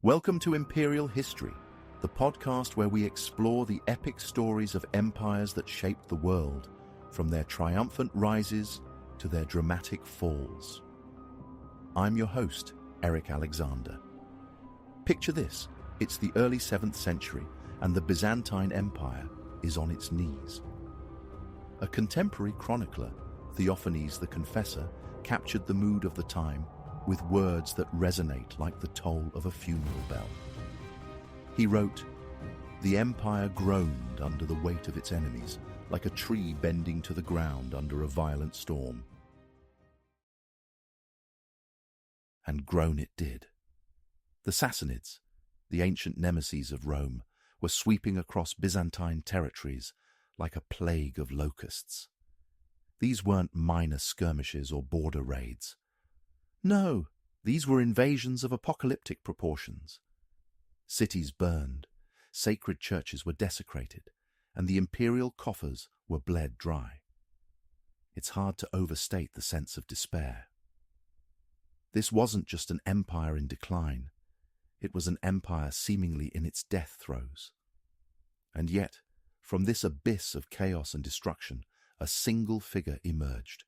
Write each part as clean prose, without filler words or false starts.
Welcome to Imperial History, the podcast where we explore the epic stories of empires that shaped the world, from their triumphant rises to their dramatic falls. I'm your host, Eric Alexander. Picture this, it's the early 7th century and the Byzantine Empire is on its knees. A contemporary chronicler, Theophanes the Confessor, captured the mood of the time with words that resonate like the toll of a funeral bell. He wrote, "The empire groaned under the weight of its enemies, like a tree bending to the ground under a violent storm." And groan it did. The Sassanids, the ancient nemesis of Rome, were sweeping across Byzantine territories like a plague of locusts. These weren't minor skirmishes or border raids. No, these were invasions of apocalyptic proportions. Cities burned, sacred churches were desecrated, and the imperial coffers were bled dry. It's hard to overstate the sense of despair. This wasn't just an empire in decline. It was an empire seemingly in its death throes. And yet, from this abyss of chaos and destruction, a single figure emerged,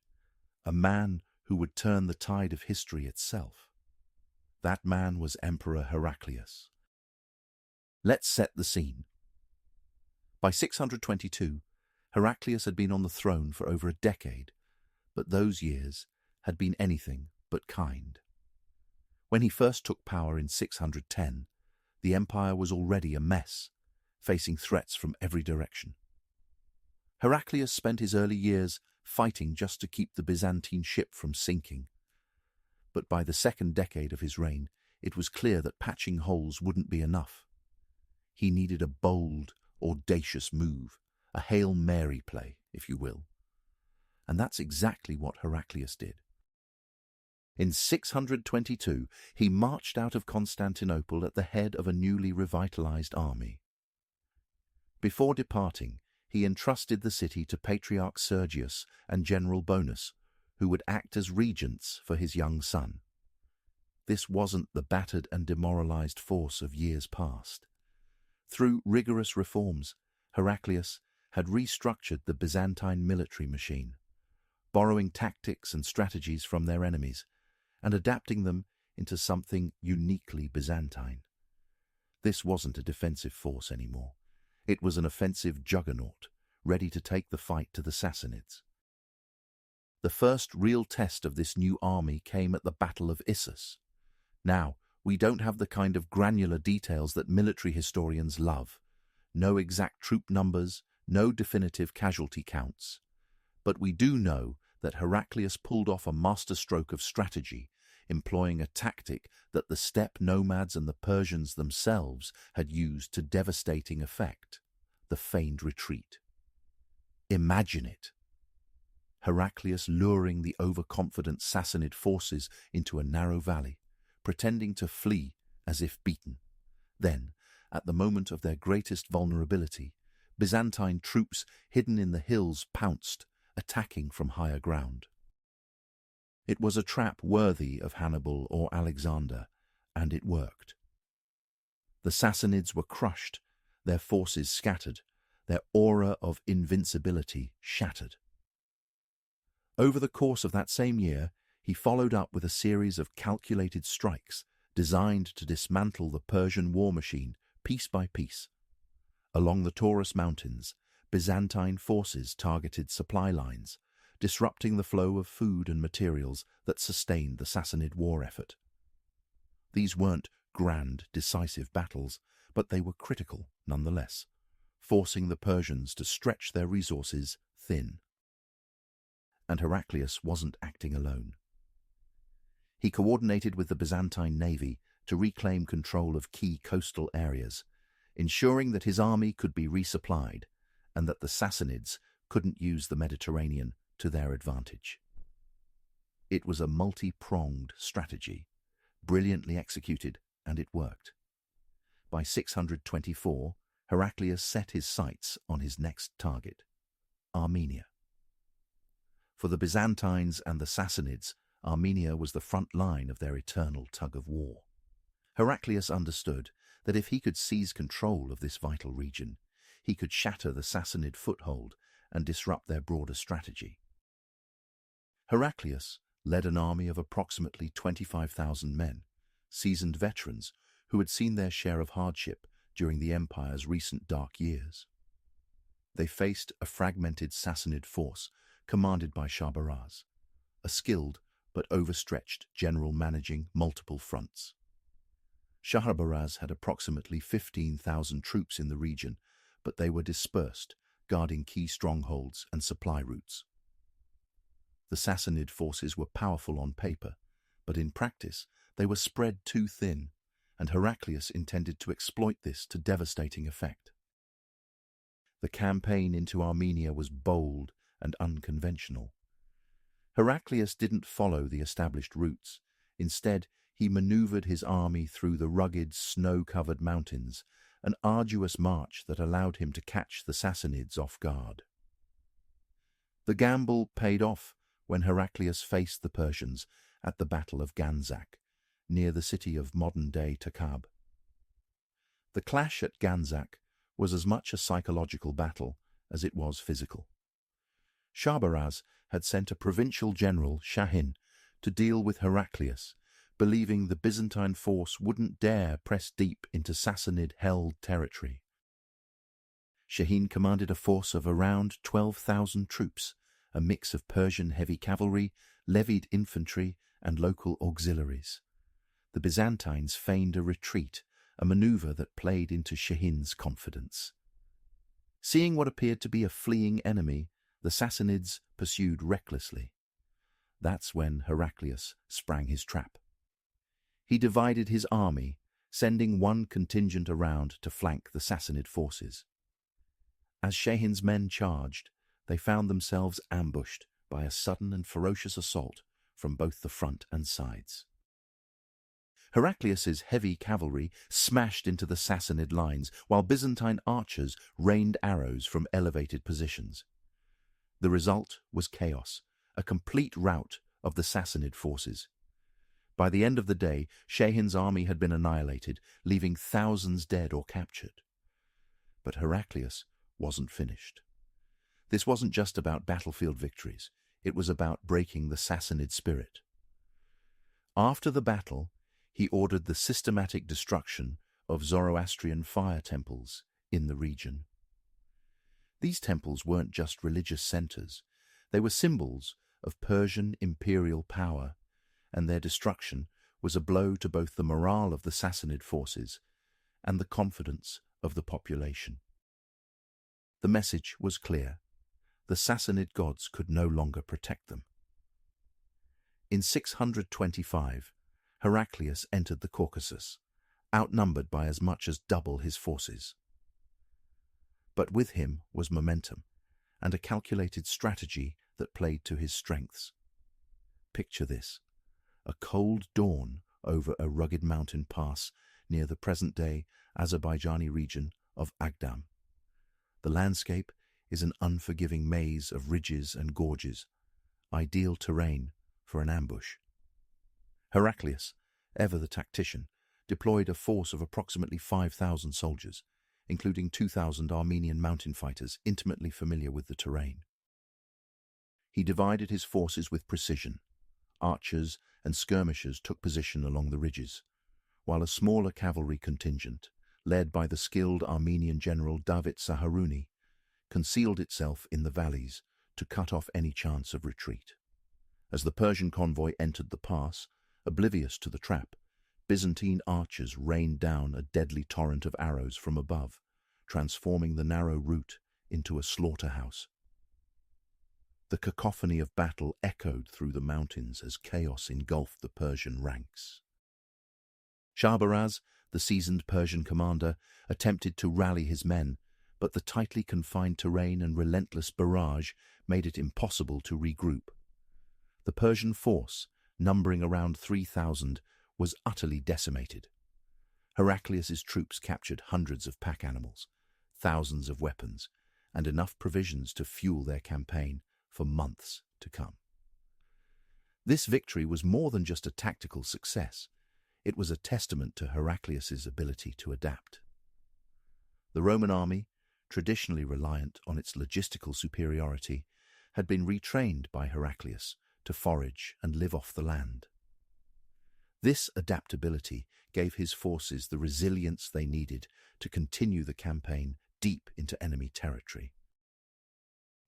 a man who would turn the tide of history itself. That man was Emperor Heraclius. Let's set the scene. By 622, Heraclius had been on the throne for over a decade, but those years had been anything but kind. When he first took power in 610, the empire was already a mess, facing threats from every direction. Heraclius spent his early years fighting just to keep the Byzantine ship from sinking. But by the second decade of his reign, it was clear that patching holes wouldn't be enough. He needed a bold, audacious move, a Hail Mary play, if you will. And that's exactly what Heraclius did. In 622, he marched out of Constantinople at the head of a newly revitalized army. Before departing, he entrusted the city to Patriarch Sergius and General Bonus, who would act as regents for his young son. This wasn't the battered and demoralized force of years past. Through rigorous reforms, Heraclius had restructured the Byzantine military machine, borrowing tactics and strategies from their enemies and adapting them into something uniquely Byzantine. This wasn't a defensive force anymore. It was an offensive juggernaut, ready to take the fight to the Sassanids. The first real test of this new army came at the Battle of Issus. Now, we don't have the kind of granular details that military historians love. No exact troop numbers, no definitive casualty counts. But we do know that Heraclius pulled off a masterstroke of strategy, employing a tactic that the steppe nomads and the Persians themselves had used to devastating effect: the feigned retreat. Imagine it. Heraclius luring the overconfident Sassanid forces into a narrow valley, pretending to flee as if beaten. Then, at the moment of their greatest vulnerability, Byzantine troops hidden in the hills pounced, attacking from higher ground. It was a trap worthy of Hannibal or Alexander, and it worked. The Sassanids were crushed, their forces scattered, their aura of invincibility shattered. Over the course of that same year, he followed up with a series of calculated strikes designed to dismantle the Persian war machine piece by piece. Along the Taurus Mountains, Byzantine forces targeted supply lines, disrupting the flow of food and materials that sustained the Sassanid war effort. These weren't grand, decisive battles, but they were critical nonetheless, forcing the Persians to stretch their resources thin. And Heraclius wasn't acting alone. He coordinated with the Byzantine navy to reclaim control of key coastal areas, ensuring that his army could be resupplied and that the Sassanids couldn't use the Mediterranean to their advantage. It was a multi-pronged strategy, brilliantly executed, and it worked. By 624, Heraclius set his sights on his next target, Armenia. For the Byzantines and the Sassanids, Armenia was the front line of their eternal tug-of-war. Heraclius understood that if he could seize control of this vital region, he could shatter the Sassanid foothold and disrupt their broader strategy. Heraclius led an army of approximately 25,000 men, seasoned veterans who had seen their share of hardship during the empire's recent dark years. They faced a fragmented Sassanid force commanded by Shahrbaraz, a skilled but overstretched general managing multiple fronts. Shahrbaraz had approximately 15,000 troops in the region, but they were dispersed, guarding key strongholds and supply routes. The Sassanid forces were powerful on paper, but in practice they were spread too thin, and Heraclius intended to exploit this to devastating effect. The campaign into Armenia was bold and unconventional. Heraclius didn't follow the established routes. Instead, he maneuvered his army through the rugged, snow-covered mountains, an arduous march that allowed him to catch the Sassanids off guard. The gamble paid off when Heraclius faced the Persians at the Battle of Ganzak, near the city of modern-day Takab. The clash at Ganzak was as much a psychological battle as it was physical. Shahrbaraz had sent a provincial general, Shahin, to deal with Heraclius, believing the Byzantine force wouldn't dare press deep into Sassanid-held territory. Shahin commanded a force of around 12,000 troops, a mix of Persian heavy cavalry, levied infantry, and local auxiliaries. The Byzantines feigned a retreat, a maneuver that played into Shahin's confidence. Seeing what appeared to be a fleeing enemy, the Sassanids pursued recklessly. That's when Heraclius sprang his trap. He divided his army, sending one contingent around to flank the Sassanid forces. As Shahin's men charged, they found themselves ambushed by a sudden and ferocious assault from both the front and sides. Heraclius's heavy cavalry smashed into the Sassanid lines, while Byzantine archers rained arrows from elevated positions. The result was chaos, a complete rout of the Sassanid forces. By the end of the day, Shahin's army had been annihilated, leaving thousands dead or captured. But Heraclius wasn't finished. This wasn't just about battlefield victories, it was about breaking the Sassanid spirit. After the battle, he ordered the systematic destruction of Zoroastrian fire temples in the region. These temples weren't just religious centers, they were symbols of Persian imperial power, and their destruction was a blow to both the morale of the Sassanid forces and the confidence of the population. The message was clear. The Sassanid gods could no longer protect them. In 625, Heraclius entered the Caucasus, outnumbered by as much as double his forces. But with him was momentum and a calculated strategy that played to his strengths. Picture this: a cold dawn over a rugged mountain pass near the present-day Azerbaijani region of Agdam. The landscape is an unforgiving maze of ridges and gorges, ideal terrain for an ambush. Heraclius, ever the tactician, deployed a force of approximately 5,000 soldiers, including 2,000 Armenian mountain fighters intimately familiar with the terrain. He divided his forces with precision. Archers and skirmishers took position along the ridges, while a smaller cavalry contingent, led by the skilled Armenian general David Saharuni, concealed itself in the valleys to cut off any chance of retreat. As the Persian convoy entered the pass, oblivious to the trap, Byzantine archers rained down a deadly torrent of arrows from above, transforming the narrow route into a slaughterhouse. The cacophony of battle echoed through the mountains as chaos engulfed the Persian ranks. Shahrbaraz, the seasoned Persian commander, attempted to rally his men, but the tightly confined terrain and relentless barrage made it impossible to regroup. The Persian force, numbering around 3,000, was utterly decimated. Heraclius's troops captured hundreds of pack animals, thousands of weapons, and enough provisions to fuel their campaign for months to come. This victory was more than just a tactical success. It was a testament to Heraclius's ability to adapt. The Roman army, traditionally reliant on its logistical superiority, had been retrained by Heraclius to forage and live off the land. This adaptability gave his forces the resilience they needed to continue the campaign deep into enemy territory.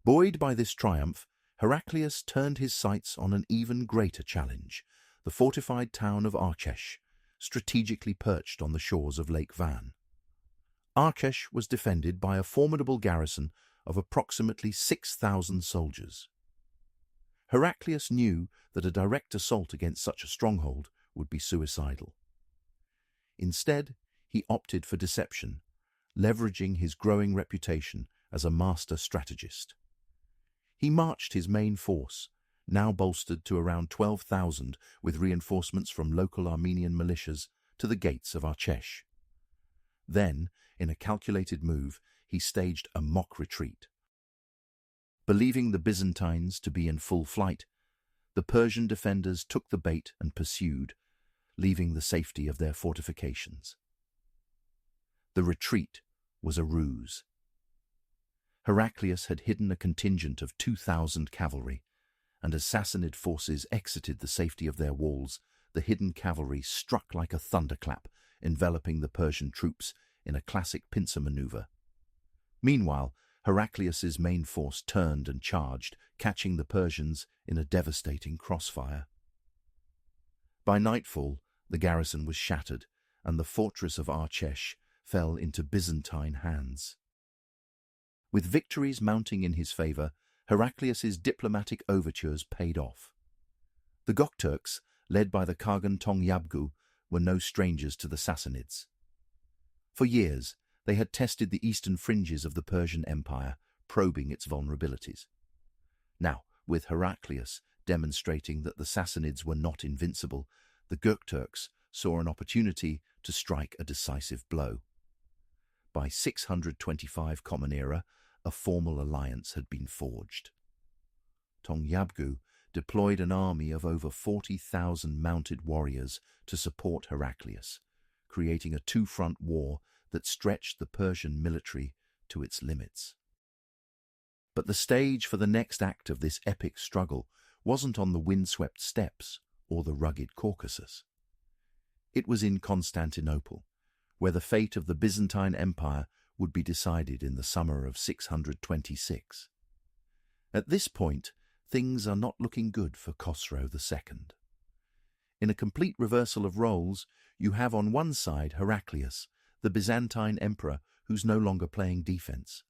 Buoyed by this triumph, Heraclius turned his sights on an even greater challenge, the fortified town of Archesh, strategically perched on the shores of Lake Van. Archesh was defended by a formidable garrison of approximately 6,000 soldiers. Heraclius knew that a direct assault against such a stronghold would be suicidal. Instead, he opted for deception, leveraging his growing reputation as a master strategist. He marched his main force, now bolstered to around 12,000 with reinforcements from local Armenian militias, to the gates of Archesh. Then, in a calculated move, he staged a mock retreat. Believing the Byzantines to be in full flight, the Persian defenders took the bait and pursued, leaving the safety of their fortifications. The retreat was a ruse. Heraclius had hidden a contingent of 2,000 cavalry, and as Sassanid forces exited the safety of their walls, the hidden cavalry struck like a thunderclap, enveloping the Persian troops in a classic pincer maneuver. Meanwhile, Heraclius's main force turned and charged, catching the Persians in a devastating crossfire. By nightfall, the garrison was shattered, and the fortress of Archesh fell into Byzantine hands. With victories mounting in his favor, Heraclius's diplomatic overtures paid off. The Gokturks, led by the Khagan Tongyabgu, were no strangers to the Sassanids. For years, they had tested the eastern fringes of the Persian Empire, probing its vulnerabilities. Now, with Heraclius demonstrating that the Sassanids were not invincible, the Gokturks saw an opportunity to strike a decisive blow. By 625 Common Era, a formal alliance had been forged. Tongyabgu deployed an army of over 40,000 mounted warriors to support Heraclius, creating a two-front war that stretched the Persian military to its limits. But the stage for the next act of this epic struggle wasn't on the windswept steppes or the rugged Caucasus. It was in Constantinople, where the fate of the Byzantine Empire would be decided in the summer of 626. At this point, things are not looking good for Khosrow II. In a complete reversal of roles, you have on one side Heraclius, the Byzantine emperor who's no longer playing defense.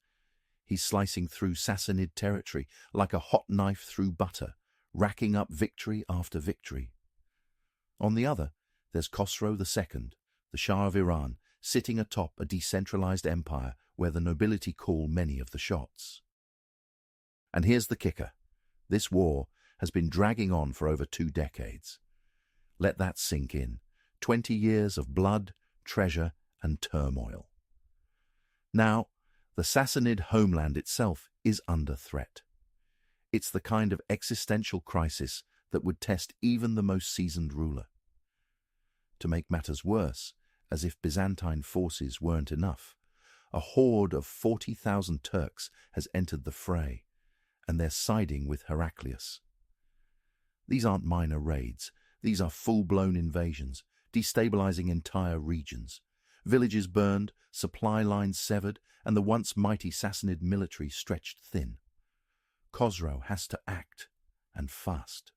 He's slicing through Sassanid territory like a hot knife through butter, racking up victory after victory. On the other, there's Khosrow II, the Shah of Iran, sitting atop a decentralized empire where the nobility call many of the shots. And here's the kicker. This war has been dragging on for over 2 decades. Let that sink in. 20 years of blood, treasure, and turmoil. Now, the Sassanid homeland itself is under threat. It's the kind of existential crisis that would test even the most seasoned ruler. To make matters worse, as if Byzantine forces weren't enough, a horde of 40,000 Turks has entered the fray, and they're siding with Heraclius. These aren't minor raids, these are full-blown invasions, destabilizing entire regions. Villages burned, supply lines severed, and the once mighty Sassanid military stretched thin. Khosrow has to act, and fast.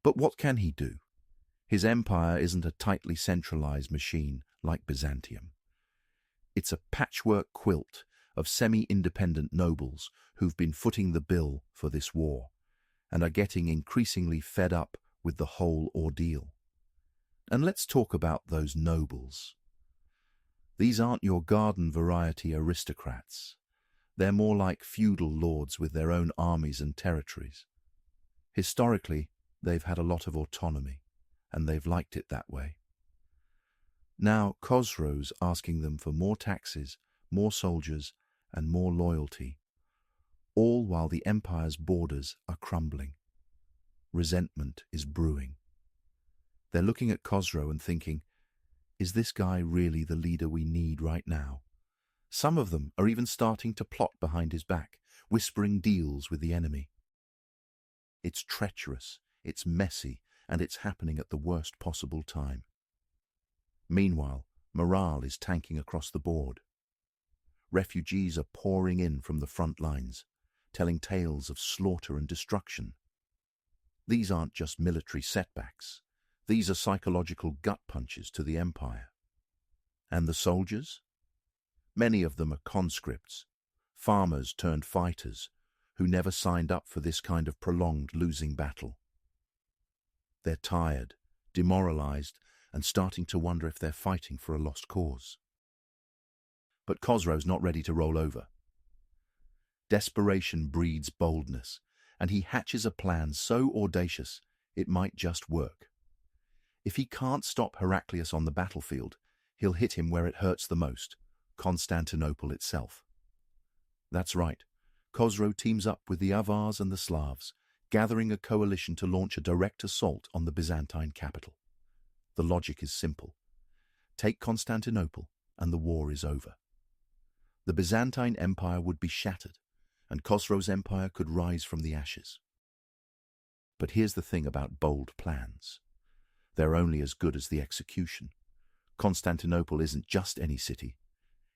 But what can he do? His empire isn't a tightly centralized machine like Byzantium. It's a patchwork quilt of semi-independent nobles who've been footing the bill for this war, and are getting increasingly fed up with the whole ordeal. And let's talk about those nobles. These aren't your garden variety aristocrats. They're more like feudal lords with their own armies and territories. Historically, they've had a lot of autonomy, and they've liked it that way. Now Khosrow's asking them for more taxes, more soldiers, and more loyalty, all while the empire's borders are crumbling. Resentment is brewing. They're looking at Khosrow and thinking, is this guy really the leader we need right now? Some of them are even starting to plot behind his back, whispering deals with the enemy. It's treacherous, it's messy, and it's happening at the worst possible time. Meanwhile, morale is tanking across the board. Refugees are pouring in from the front lines, telling tales of slaughter and destruction. These aren't just military setbacks. These are psychological gut punches to the empire. And the soldiers? Many of them are conscripts, farmers turned fighters, who never signed up for this kind of prolonged losing battle. They're tired, demoralized, and starting to wonder if they're fighting for a lost cause. But Khosrow's not ready to roll over. Desperation breeds boldness, and he hatches a plan so audacious it might just work. If he can't stop Heraclius on the battlefield, he'll hit him where it hurts the most, Constantinople itself. That's right, Khosrow teams up with the Avars and the Slavs, gathering a coalition to launch a direct assault on the Byzantine capital. The logic is simple. Take Constantinople, and the war is over. The Byzantine Empire would be shattered, and Khosrow's empire could rise from the ashes. But here's the thing about bold plans. They're only as good as the execution. Constantinople isn't just any city.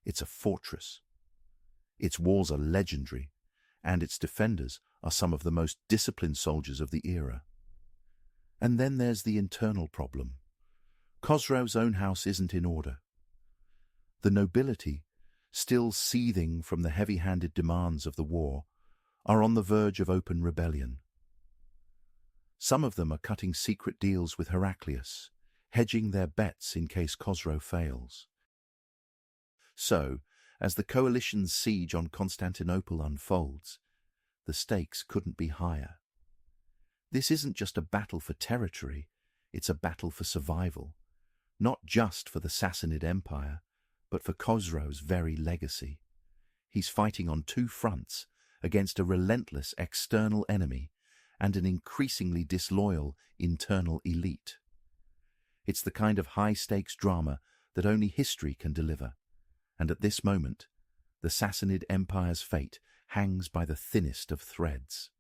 It's a fortress. Its walls are legendary, and its defenders are some of the most disciplined soldiers of the era. And then there's the internal problem. Khosrow's own house isn't in order. The nobility, still seething from the heavy-handed demands of the war, are on the verge of open rebellion. Some of them are cutting secret deals with Heraclius, hedging their bets in case Khosrow fails. So, as the coalition's siege on Constantinople unfolds, the stakes couldn't be higher. This isn't just a battle for territory, it's a battle for survival, not just for the Sassanid Empire, but for Khosrow's very legacy. He's fighting on two fronts against a relentless external enemy and an increasingly disloyal internal elite. It's the kind of high-stakes drama that only history can deliver, and at this moment, the Sassanid Empire's fate hangs by the thinnest of threads.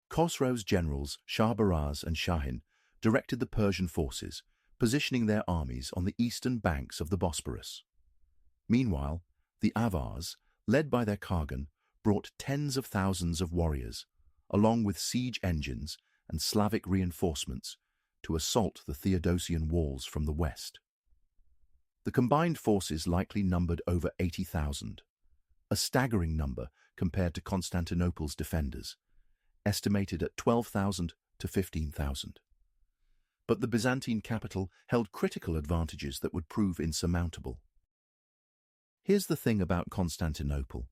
Khosrow's generals Shah-Baraz and Shahin directed the Persian forces, positioning their armies on the eastern banks of the Bosporus. Meanwhile, the Avars, led by their Khagan, brought tens of thousands of warriors, along with siege engines and Slavic reinforcements, to assault the Theodosian walls from the west. The combined forces likely numbered over 80,000, a staggering number compared to Constantinople's defenders, estimated at 12,000 to 15,000. But the Byzantine capital held critical advantages that would prove insurmountable. Here's the thing about Constantinople.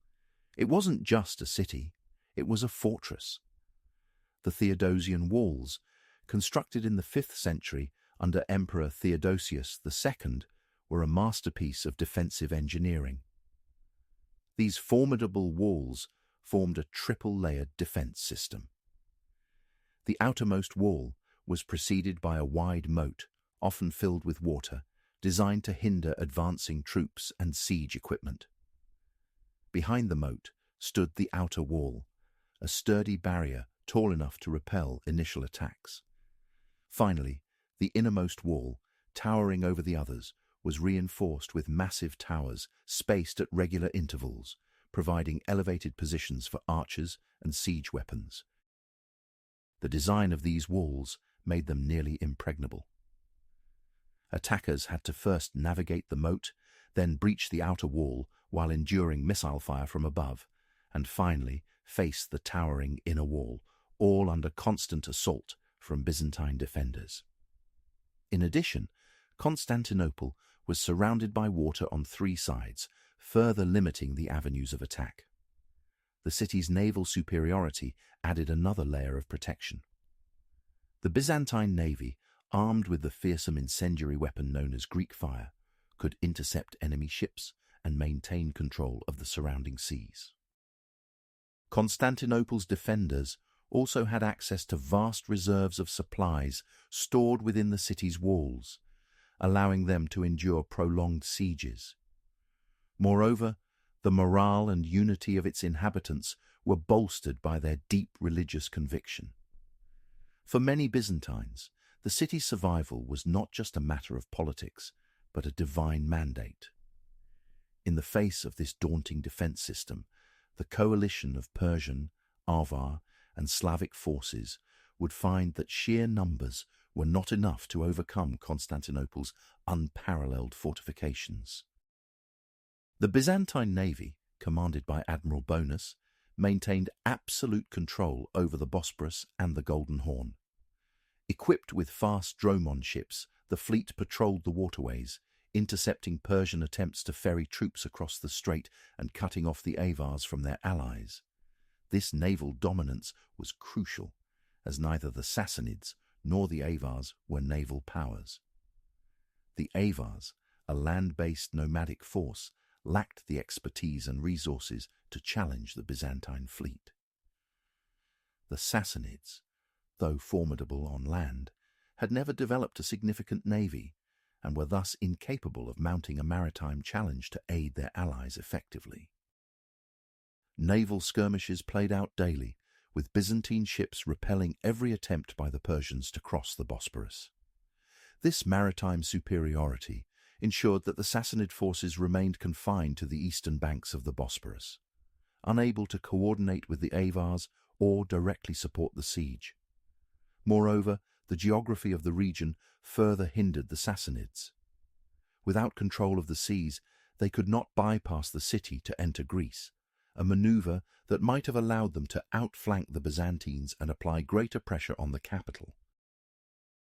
It wasn't just a city, it was a fortress. The Theodosian walls, constructed in the 5th century under Emperor Theodosius II, were a masterpiece of defensive engineering. These formidable walls formed a triple-layered defense system. The outermost wall was preceded by a wide moat, often filled with water, designed to hinder advancing troops and siege equipment. Behind the moat stood the outer wall, a sturdy barrier tall enough to repel initial attacks. Finally, the innermost wall, towering over the others, was reinforced with massive towers spaced at regular intervals, providing elevated positions for archers and siege weapons. The design of these walls made them nearly impregnable. Attackers had to first navigate the moat, then breach the outer wall while enduring missile fire from above, and finally face the towering inner wall, all under constant assault from Byzantine defenders. In addition, Constantinople was surrounded by water on 3 sides, further limiting the avenues of attack. The city's naval superiority added another layer of protection. The Byzantine navy, armed with the fearsome incendiary weapon known as Greek fire, could intercept enemy ships and maintain control of the surrounding seas. Constantinople's defenders also had access to vast reserves of supplies stored within the city's walls, allowing them to endure prolonged sieges. Moreover, the morale and unity of its inhabitants were bolstered by their deep religious conviction. For many Byzantines, the city's survival was not just a matter of politics, but a divine mandate. In the face of this daunting defense system, the coalition of Persian, Avar, and Slavic forces would find that sheer numbers were not enough to overcome Constantinople's unparalleled fortifications. The Byzantine navy, commanded by Admiral Bonus, maintained absolute control over the Bosporus and the Golden Horn. Equipped with fast dromon ships, the fleet patrolled the waterways, intercepting Persian attempts to ferry troops across the strait and cutting off the Avars from their allies. This naval dominance was crucial, as neither the Sassanids nor the Avars were naval powers. The Avars, a land-based nomadic force, lacked the expertise and resources to challenge the Byzantine fleet. The Sassanids, though formidable on land, had never developed a significant navy and were thus incapable of mounting a maritime challenge to aid their allies effectively. Naval skirmishes played out daily, with Byzantine ships repelling every attempt by the Persians to cross the Bosporus. This maritime superiority ensured that the Sassanid forces remained confined to the eastern banks of the Bosporus, unable to coordinate with the Avars or directly support the siege. Moreover, the geography of the region further hindered the Sassanids. Without control of the seas, they could not bypass the city to enter Greece, a maneuver that might have allowed them to outflank the Byzantines and apply greater pressure on the capital.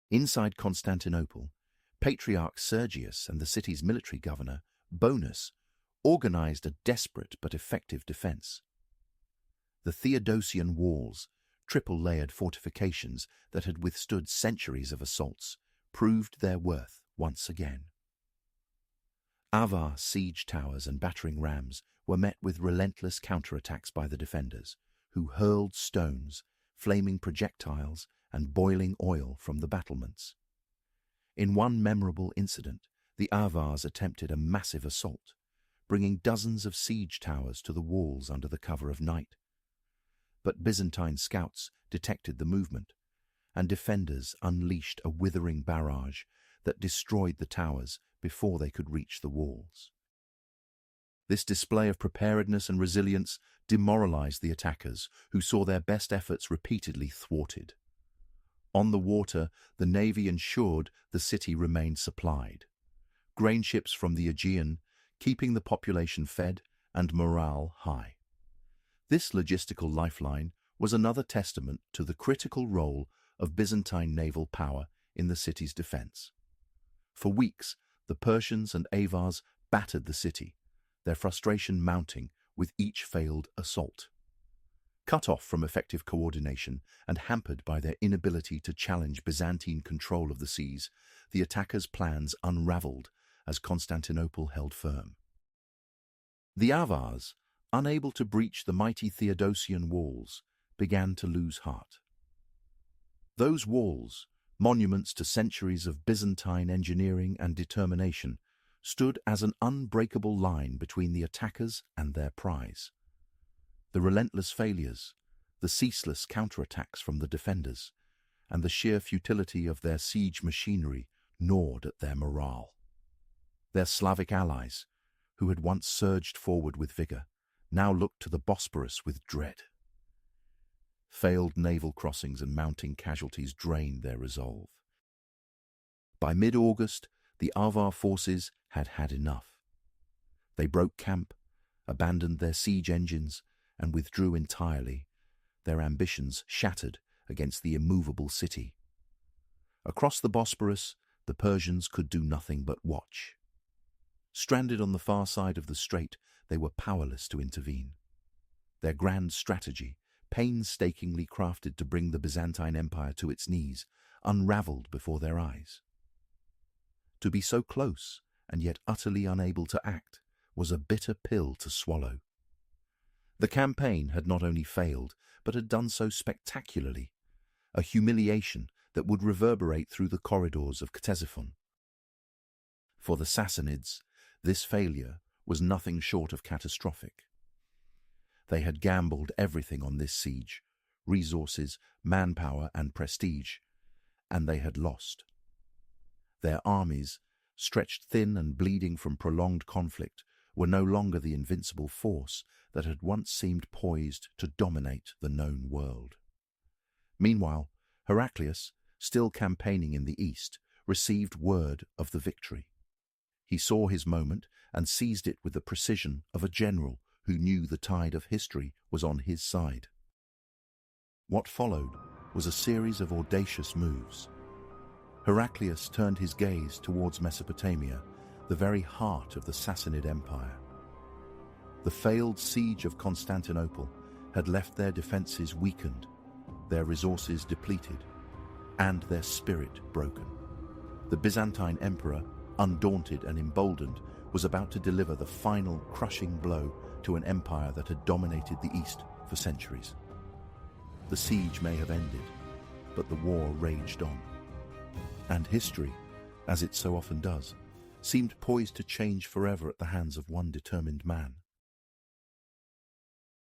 Inside Constantinople, Patriarch Sergius and the city's military governor, Bonus, organized a desperate but effective defense. The Theodosian walls, triple-layered fortifications that had withstood centuries of assaults, proved their worth once again. Avar siege towers and battering rams were met with relentless counterattacks by the defenders, who hurled stones, flaming projectiles, and boiling oil from the battlements. In one memorable incident, the Avars attempted a massive assault, bringing dozens of siege towers to the walls under the cover of night. But Byzantine scouts detected the movement, and defenders unleashed a withering barrage that destroyed the towers before they could reach the walls. This display of preparedness and resilience demoralized the attackers, who saw their best efforts repeatedly thwarted. On the water, the navy ensured the city remained supplied. Grain ships from the Aegean, keeping the population fed and morale high. This logistical lifeline was another testament to the critical role of Byzantine naval power in the city's defense. For weeks, the Persians and Avars battered the city, their frustration mounting with each failed assault. Cut off from effective coordination and hampered by their inability to challenge Byzantine control of the seas, the attackers' plans unraveled as Constantinople held firm. The Avars, unable to breach the mighty Theodosian walls, began to lose heart. Those walls, monuments to centuries of Byzantine engineering and determination, stood as an unbreakable line between the attackers and their prize. The relentless failures, the ceaseless counterattacks from the defenders, and the sheer futility of their siege machinery gnawed at their morale. Their Slavic allies, who had once surged forward with vigor, now looked to the Bosporus with dread. Failed naval crossings and mounting casualties drained their resolve. By mid-August, the Avar forces had had enough. They broke camp, abandoned their siege engines, and withdrew entirely, their ambitions shattered against the immovable city. Across the Bosporus, the Persians could do nothing but watch. Stranded on the far side of the strait, they were powerless to intervene. Their grand strategy, painstakingly crafted to bring the Byzantine Empire to its knees, unraveled before their eyes. To be so close and yet utterly unable to act was a bitter pill to swallow. The campaign had not only failed, but had done so spectacularly, a humiliation that would reverberate through the corridors of Ctesiphon. For the Sassanids, this failure was nothing short of catastrophic. They had gambled everything on this siege, resources, manpower, and prestige, and they had lost. Their armies, stretched thin and bleeding from prolonged conflict, were no longer the invincible force that had once seemed poised to dominate the known world. Meanwhile, Heraclius, still campaigning in the east, received word of the victory. He saw his moment and seized it with the precision of a general who knew the tide of history was on his side. What followed was a series of audacious moves. Heraclius turned his gaze towards Mesopotamia, the very heart of the Sassanid Empire. The failed Siege of Constantinople had left their defenses weakened, their resources depleted, and their spirit broken. The Byzantine Emperor, undaunted and emboldened, was about to deliver the final crushing blow to an empire that had dominated the East for centuries. The siege may have ended, but the war raged on. And history, as it so often does, seemed poised to change forever at the hands of one determined man.